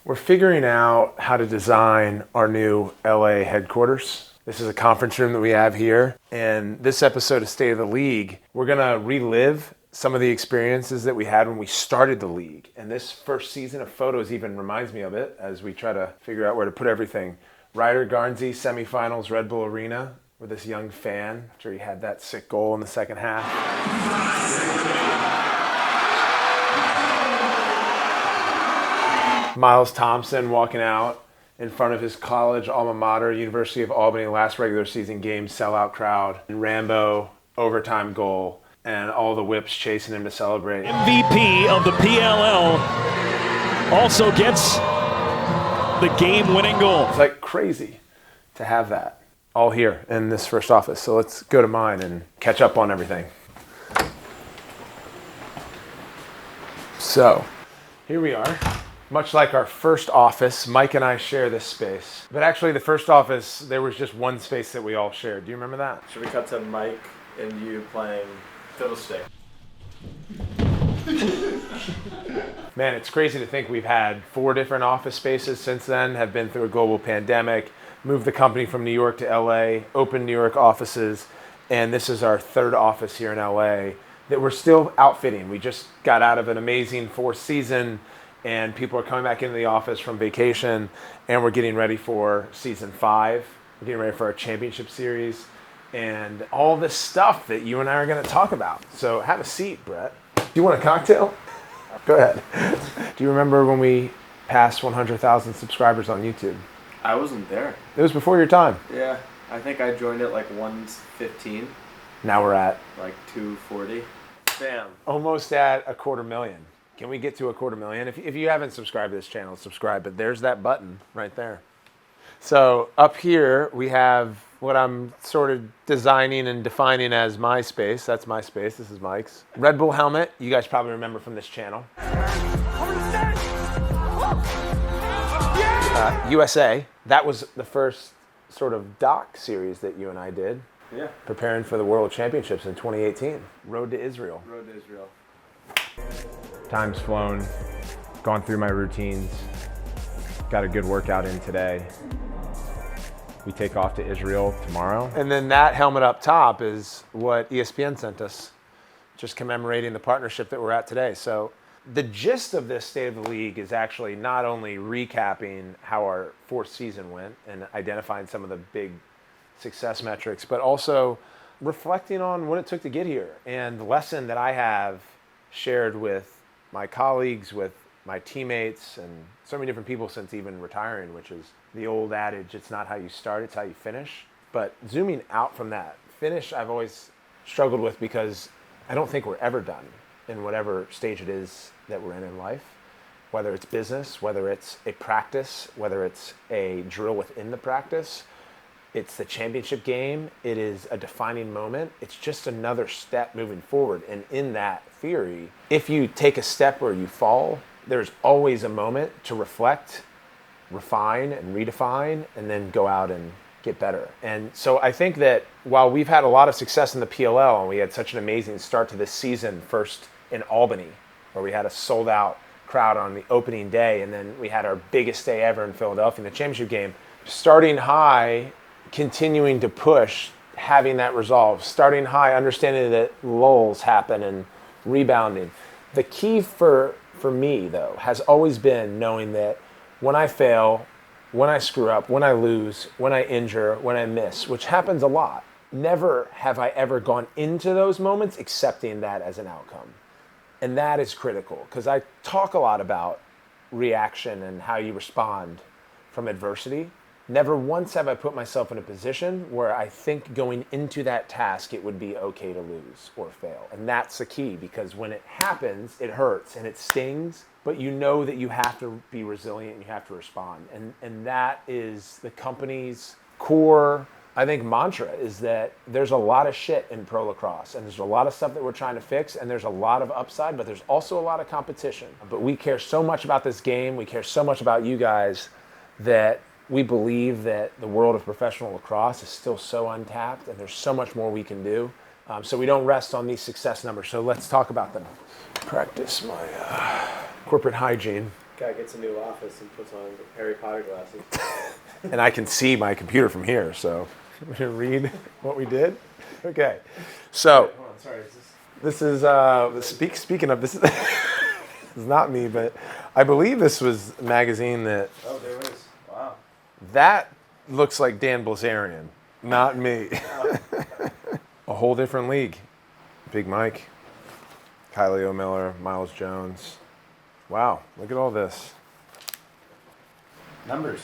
We're figuring out how to design our new LA headquarters. This is a conference room that we have here. And this episode of State of the League, we're going to relive some of the experiences that we had when we started the league. And this first season of photos even reminds me of it as we try to figure out where to put everything. Ryder Garnsey, semifinals, Red Bull Arena, with this young fan after he had that sick goal in the second half. Miles Thompson walking out in front of his college alma mater, University of Albany, last regular season game, sellout crowd. And Rambo, overtime goal, and all the whips chasing him to celebrate. MVP of the PLL also gets the game-winning goal. It's like crazy to have that all here in this first office. So let's go to mine and catch up on everything. So here we are. Much like our first office, Mike and I share this space. But actually the first office, there was just one space that we all shared. Do you remember that? Should we cut to Mike and you playing Fiddlestick? Man, it's crazy to think we've had 4 different office spaces since then, have been through a global pandemic, moved the company from New York to LA, opened New York offices, and this is our 3rd office here in LA that we're still outfitting. We just got out of an amazing 4th season, and people are coming back into the office from vacation, and we're getting ready for season 5. We're getting ready for our championship series, and all this stuff that you and I are going to talk about. So have a seat, Brett. Do you want a cocktail? Go ahead. Do you remember when we passed 100,000 subscribers on YouTube? I wasn't there. It was before your time. Yeah, I think I joined at like 115, Now we're at like 240. Bam. almost at 250,000. Can we get to 250,000? If you haven't subscribed to this channel, subscribe. But there's that button right there. So up here, we have what I'm sort of designing and defining as my space. That's my space. This is Mike's. Red Bull helmet. You guys probably remember from this channel. USA. That was the first sort of doc series that you and I did. Yeah. Preparing for the World Championships in 2018. Road to Israel. Road to Israel. Time's flown, gone through my routines, got a good workout in today. We take off to Israel tomorrow. And then that helmet up top is what ESPN sent us, just commemorating the partnership that we're at today. So the gist of this State of the League is actually not only recapping how our 4th season went and identifying some of the big success metrics, but also reflecting on what it took to get here and the lesson that I have shared with my colleagues, with my teammates, and so many different people since even retiring, which is the old adage, it's not how you start, it's how you finish. But zooming out from that, finish I've always struggled with because I don't think we're ever done in whatever stage it is that we're in life, whether it's business, whether it's a practice, whether it's a drill within the practice. It's the championship game. It is a defining moment. It's just another step moving forward. And in that theory, if you take a step where you fall, there's always a moment to reflect, refine, and redefine, and then go out and get better. And so I think that while we've had a lot of success in the PLL, and we had such an amazing start to this season, first in Albany, where we had a sold out crowd on the opening day, and then we had our biggest day ever in Philadelphia in the championship game, starting high, continuing to push, having that resolve, starting high, understanding that lulls happen and rebounding. The key for me, though, has always been knowing that when I fail, when I screw up, when I lose, when I injure, when I miss, which happens a lot, never have I ever gone into those moments accepting that as an outcome. And that is critical because I talk a lot about reaction and how you respond from adversity. Never once have I put myself in a position where I think going into that task it would be okay to lose or fail. And that's the key, because when it happens, it hurts and it stings, but you know that you have to be resilient and you have to respond. And that is the company's core, I think, mantra, is that there's a lot of shit in pro lacrosse and there's a lot of stuff that we're trying to fix and there's a lot of upside, but there's also a lot of competition. But we care so much about this game, we care so much about you guys, that we believe that the world of professional lacrosse is still so untapped and there's so much more we can do. So we don't rest on these success numbers. So let's talk about them. Practice my corporate hygiene. Guy gets a new office and puts on Harry Potter glasses. And I can see my computer from here, so we're going to read what we did. Okay. So, Hold on, sorry, is this is, speaking of, this is, this is not me, but I believe this was a magazine that, Oh, there it is. Wow. that looks like Dan Blazarian, not me. A whole different league. Big Mike, Kylie O'Miller, Miles Jones. Wow, look at all this. Numbers.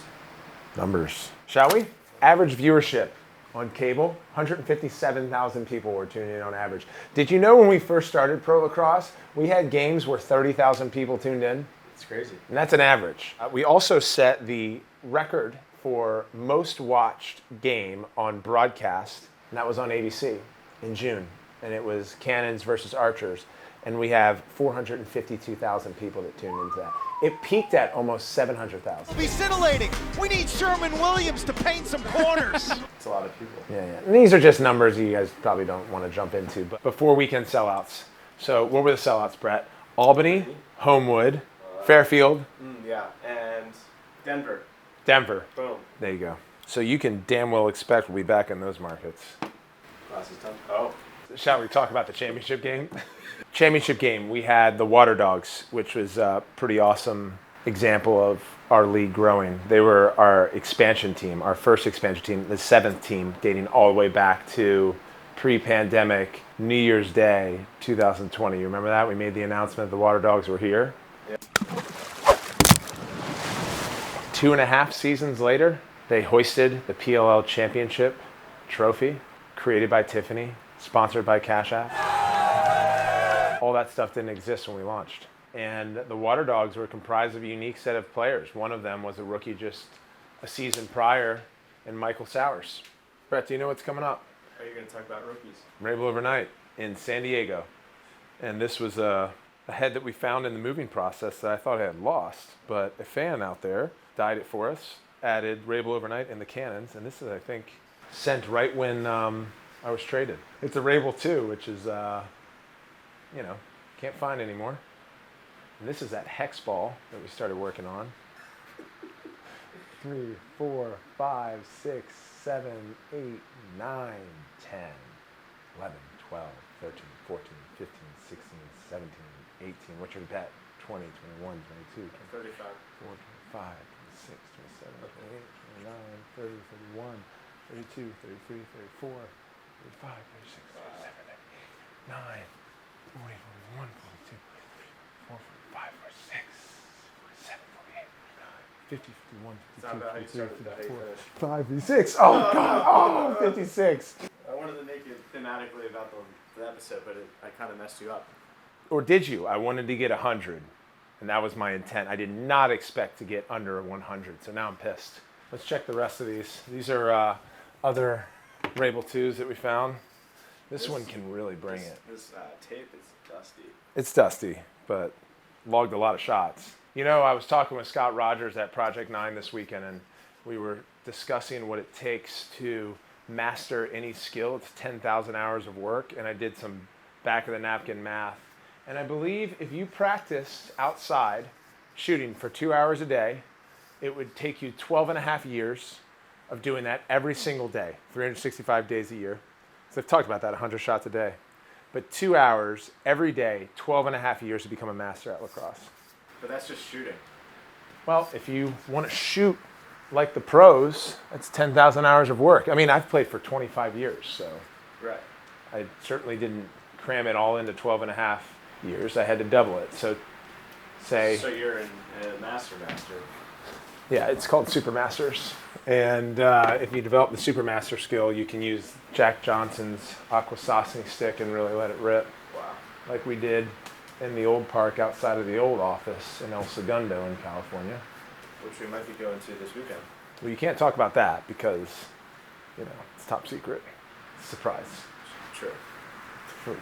Shall we? Average viewership on cable, 157,000 people were tuning in on average. Did you know when we first started pro lacrosse, we had games where 30,000 people tuned in? It's crazy. And that's an average. We also set the record for most watched game on broadcast, and that was on ABC in June. And it was Cannons versus Archers. And we have 452,000 people that tuned into that. It peaked at almost 700,000. Be scintillating. We need Sherman Williams to paint some corners. It's a lot of people. Yeah. And these are just numbers you guys probably don't want to jump into. But before weekend sellouts. So what were the sellouts, Brett? Albany, Homewood, Fairfield, Yeah, and Denver. Denver. Boom. There you go. So you can damn well expect we'll be back in those markets. Class is done. Oh. Shall we talk about the championship game? Championship game, we had the Water Dogs, which was a pretty awesome example of our league growing. They were our expansion team, our first expansion team, the 7th team, dating all the way back to pre-pandemic New Year's Day 2020. You remember that? We made the announcement the Water Dogs were here. Yep. 2.5 seasons later, they hoisted the PLL Championship trophy, created by Tiffany, sponsored by Cash App. All that stuff didn't exist when we launched. And the Water Dogs were comprised of a unique set of players. One of them was a rookie just a season prior, and Michael Sowers. Brett, do you know what's coming up? Are you going to talk about rookies? Rabil overnight in San Diego. And this was a head that we found in the moving process that I thought I had lost. But a fan out there dyed it for us, added Rabil overnight in the Cannons. And this is, I think, sent right when I was traded. It's a Rabil 2, which is, can't find anymore. And this is that hex ball that we started working on. 3, 4, 5, 6, 7, 8, 9, 10, 11, 12, 13, 14, 15, 16, 17, 18. What's your bet? 20, 21, 22, 23, 35. 24, 25, 26, 27, 28, 29, 30, 31, 32, 33, 34, 35, 36, 37, 39, 40, 41, 42, 44, 45, 46, 47, 48, 50, 51, It's not about how you 52, started, about how you 56. finished. Oh, God. Oh, 56. I wanted to make it thematically about the episode, but I kind of messed you up. Or did you? I wanted to get 100, and that was my intent. I did not expect to get under 100, so now I'm pissed. Let's check the rest of these. These are other Rabil 2s that we found. This one can really bring it. This tape is dusty. It's dusty, but logged a lot of shots. You know, I was talking with Scott Rogers at Project 9 this weekend, and we were discussing what it takes to master any skill. It's 10,000 hours of work, and I did some back-of-the-napkin math. And I believe if you practiced outside shooting for 2 hours a day, it would take you 12 and a half years of doing that every single day, 365 days a year. So I've talked about that, 100 shots a day. But 2 hours every day, 12 and a half years to become a master at lacrosse. But that's just shooting. Well, if you want to shoot like the pros, that's 10,000 hours of work. I mean, I've played for 25 years, so Right. I certainly didn't cram it all into 12 and a half years. I had to double it. So say, So you're in a master. yeah, it's called Super Masters. And if you develop the Super Master skill, you can use Jack Johnson's Aquasasni stick and really let it rip, Wow. like we did in the old park outside of the old office in El Segundo in California. Which we might be going to this weekend. Well, you can't talk about that because, it's top secret. Surprise. Sure.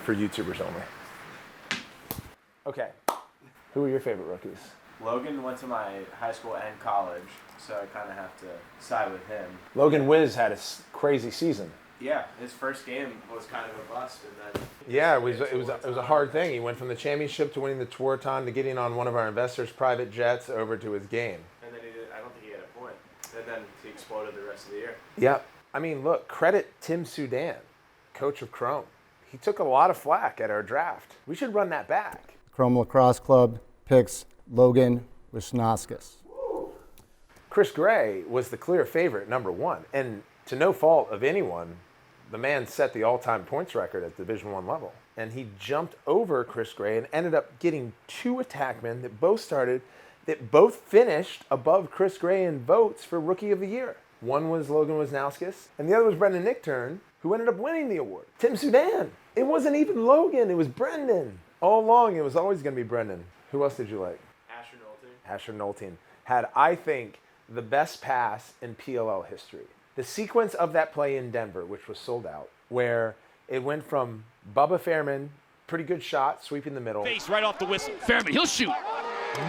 For YouTubers only. Okay. Who are your favorite rookies? Logan went to my high school and college, so I kind of have to side with him. Logan Wiz had a crazy season. Yeah, his first game was kind of a bust, and then Yeah, it was a hard thing. He went from the championship to winning the Tour-a-thon to getting on one of our investors' private jets over to his game. And then I don't think he had a point. And then he exploded the rest of the year. Yep. I mean, look, credit Tim Sudan, coach of Chrome. He took a lot of flack at our draft. We should run that back. Chrome Lacrosse Club picks Logan Wisnauskas. Chris Gray was the clear favorite, number one. And to no fault of anyone, the man set the all-time points record at Division I level. And he jumped over Chris Gray and ended up getting two attackmen that both finished above Chris Gray in votes for Rookie of the Year. One was Logan Wisnauskas, and the other was Brendan Nichtern, who ended up winning the award. Tim Sudan. It wasn't even Logan, it was Brendan. All along, it was always going to be Brendan. Who else did you like? Asher Nolte. Asher Nolte had, I think, the best pass in PLL history. The sequence of that play in Denver, which was sold out, where it went from Bubba Fairman, pretty good shot, sweeping the middle. Face right off the whistle. Fairman, he'll shoot.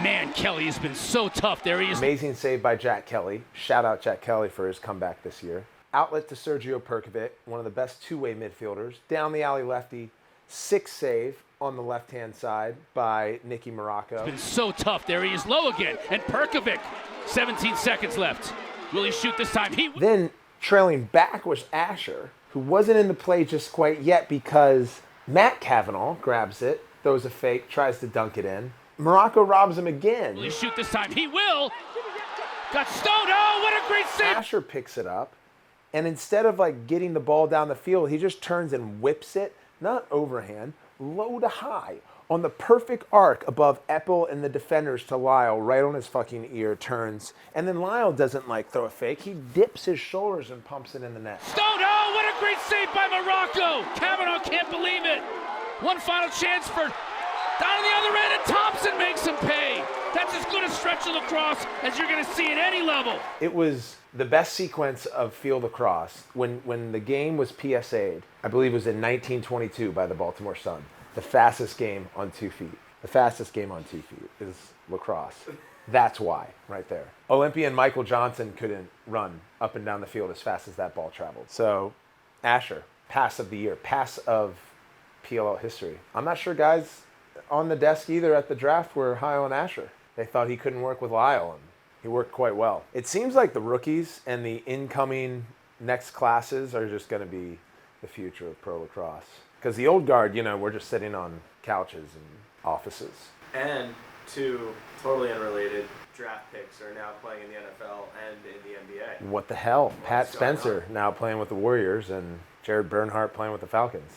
Man, Kelly has been so tough. There he is. Amazing save by Jack Kelly. Shout out Jack Kelly for his comeback this year. Outlet to Sergio Perkovic, one of the best two-way midfielders. Down the alley lefty, 6 save on the left-hand side by Nicky Morocco. Been so tough. There he is, low again. And Perkovic, 17 seconds left. Will he shoot this time? Then trailing back was Asher, who wasn't in the play just quite yet because Matt Cavanaugh grabs it, throws a fake, tries to dunk it in. Morocco robs him again. Will he shoot this time? He will. Got stoned. Oh, what a great save. Asher picks it up, and instead of like getting the ball down the field, he just turns and whips it, not overhand, low to high, on the perfect arc above Eppel and the defenders to Lyle, right on his fucking ear, turns. And then Lyle doesn't like throw a fake. He dips his shoulders and pumps it in the net. Stoned. Oh, what a great save by Morocco. Cavanaugh can't believe it. One final chance for down the other end, and Thompson makes him pay. That's as good a stretch of lacrosse as you're going to see at any level. It was the best sequence of field lacrosse. When the game was PSA'd, I believe it was in 1922 by the Baltimore Sun. The fastest game on 2 feet. The fastest game on 2 feet is lacrosse. That's why, right there. Olympian Michael Johnson couldn't run up and down the field as fast as that ball traveled. So, Asher, pass of the year, pass of PLL history. I'm not sure guys on the desk either at the draft were high on Asher. They thought he couldn't work with Lyle, and he worked quite well. It seems like the rookies and the incoming next classes are just going to be the future of pro lacrosse. Because the old guard, we're just sitting on couches and offices. And two totally unrelated draft picks are now playing in the NFL and in the NBA. What the hell? Pat Spencer now playing with the Warriors and Jared Bernhardt playing with the Falcons.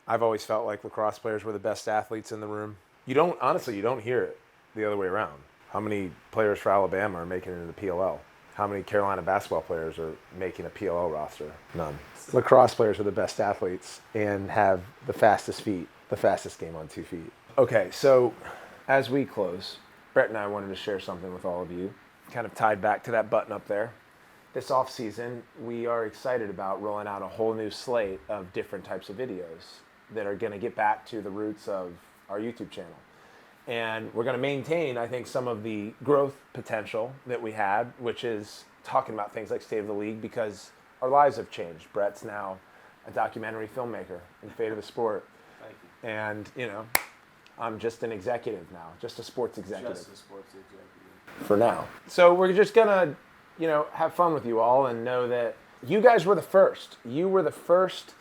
I've always felt like lacrosse players were the best athletes in the room. You don't hear it the other way around. How many players for Alabama are making it into the PLL? How many Carolina basketball players are making a PLL roster? None. Lacrosse players are the best athletes and have the fastest feet, the fastest game on 2 feet. Okay, so as we close, Brett and I wanted to share something with all of you, kind of tied back to that button up there. This off-season, we are excited about rolling out a whole new slate of different types of videos that are going to get back to the roots of our YouTube channel. And we're going to maintain, I think, some of the growth potential that we had, which is talking about things like State of the League, because our lives have changed. Brett's now a documentary filmmaker in Fate of the Sport. Thank you. And, I'm just an executive now, just a sports executive. Just a sports executive. For now. So we're just going to have fun with you all and know that you guys were the first. You were the first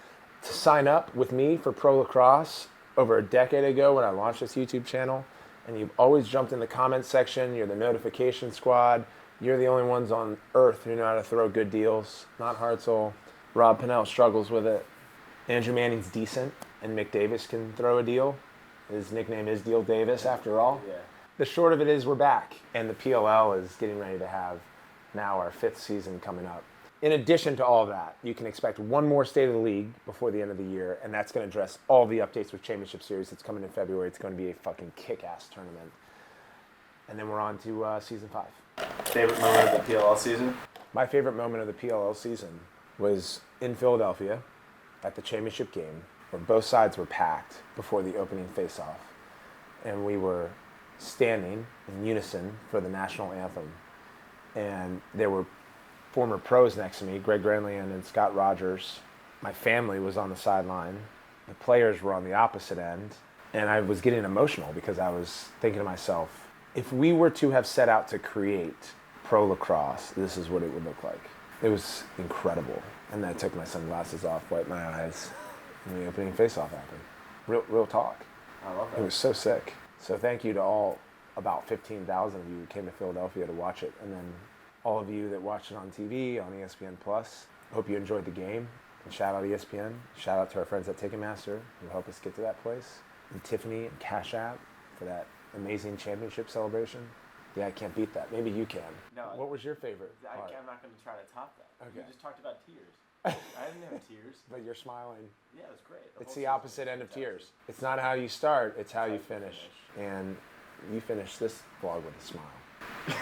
to sign up with me for Pro Lacrosse over a decade ago when I launched this YouTube channel. And you've always jumped in the comments section. You're the notification squad. You're the only ones on earth who know how to throw good deals. Not Hartzell. Rob Pinnell struggles with it. Andrew Manning's decent, and Mick Davis can throw a deal. His nickname is Deal Davis, after all. Yeah. The short of it is we're back, and the PLL is getting ready to have now our 5th season coming up. In addition to all that, you can expect one more State of the League before the end of the year, and that's going to address all the updates with Championship Series that's coming in February. It's going to be a fucking kick-ass tournament. And then we're on to Season 5. Favorite moment of the PLL season? My favorite moment of the PLL season was in Philadelphia at the championship game, where both sides were packed before the opening face-off. And we were standing in unison for the national anthem. And there were former pros next to me, Greg Granlian and Scott Rogers, My family was on the sideline. The players were on the opposite end. And I was getting emotional because I was thinking to myself, if we were to have set out to create pro lacrosse, this is what it would look like. It was incredible. And then I took my sunglasses off, wiped my eyes, and the opening face-off happened. Real talk. I love that. It was so sick. So thank you to all about 15,000 of you who came to Philadelphia to watch it. And then all of you that watched it on TV, on ESPN+. Hope you enjoyed the game. And shout out ESPN. Shout out to our friends at Ticketmaster who helped us get to that place. And Tiffany and Cash App for that amazing championship celebration. Yeah, I can't beat that. Maybe you can. No, What was your favorite part? I'm not going to try to top that. Okay. You just talked about tears. I didn't have tears. But you're smiling. Yeah, it was great. It's the opposite end of tears. It's not how you start, it's how you finish. And you finish this vlog with a smile.